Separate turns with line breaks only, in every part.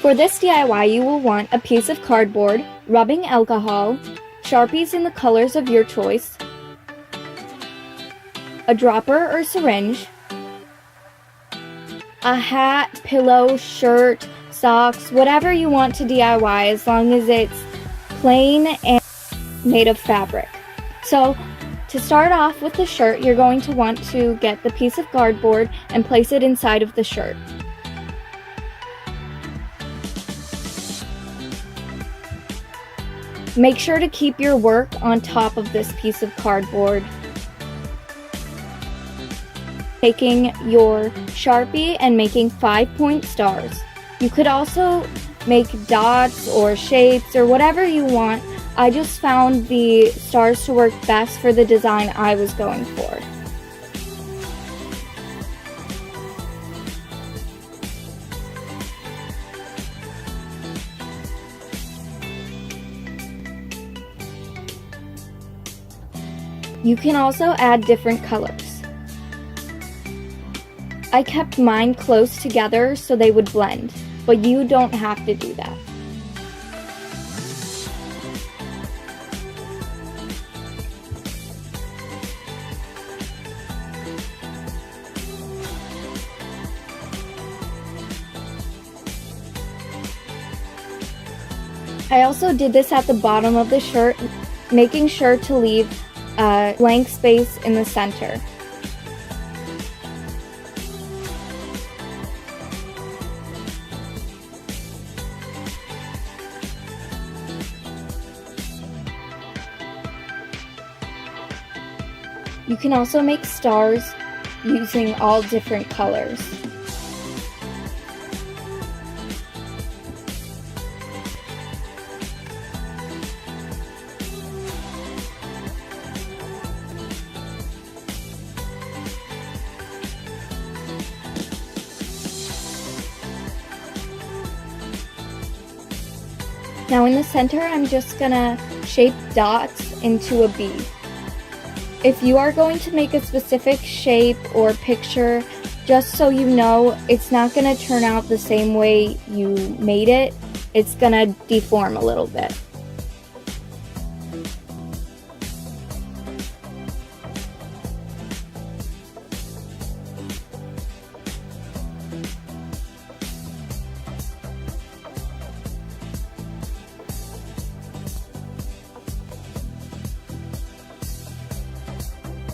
For this DIY, you will want a piece of cardboard, rubbing alcohol, Sharpies in the colors of your choice, a dropper or syringe, a hat, pillow, shirt, socks, whatever you want to DIY as long as it's plain and made of fabric. So to start off with the shirt, you're going to want to get the piece of cardboard and place it inside of the shirt. Make sure to keep your work on top of this piece of cardboard. Taking your Sharpie and making 5-point stars. You could also make dots or shapes or whatever you want. I just found the stars to work best for the design I was going for. You can also add different colors. I kept mine close together so they would blend, but you don't have to do that. I also did this at the bottom of the shirt, making sure to leave a blank space in the center. You can also make stars using all different colors. Now in the center, I'm just gonna shape dots into a bee. If you are going to make a specific shape or picture, just so you know, it's not gonna turn out the same way you made it. It's gonna deform a little bit.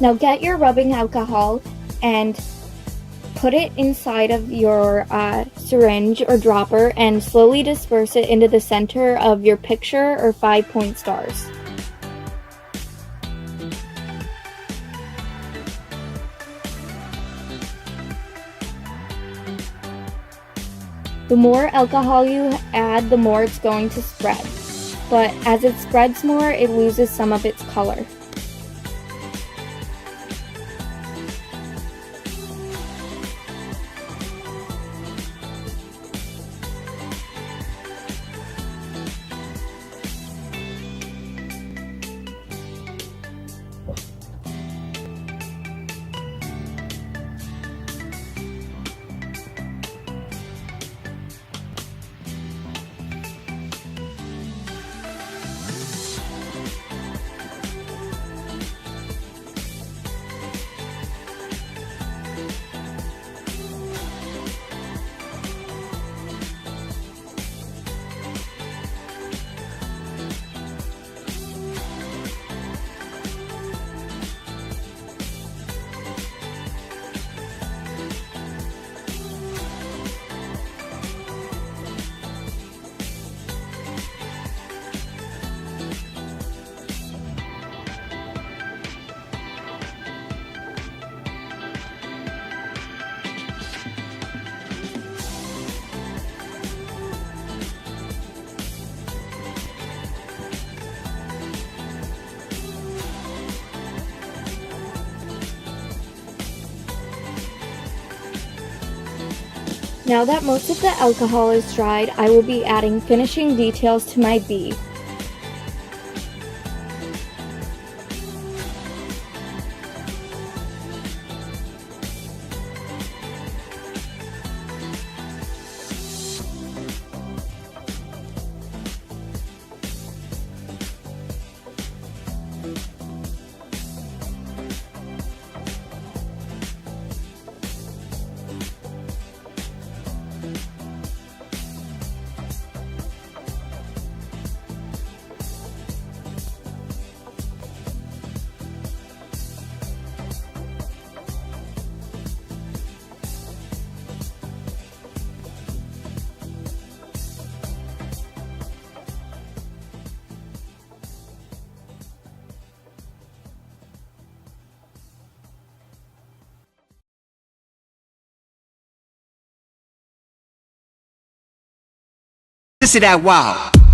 Now get your rubbing alcohol and put it inside of your syringe or dropper and slowly disperse it into the center of your picture or 5-point stars. The more alcohol you add, the more it's going to spread. But as it spreads more, it loses some of its color. Now that most of the alcohol is dried, I will be adding finishing details to my bee.
Listen to that wow.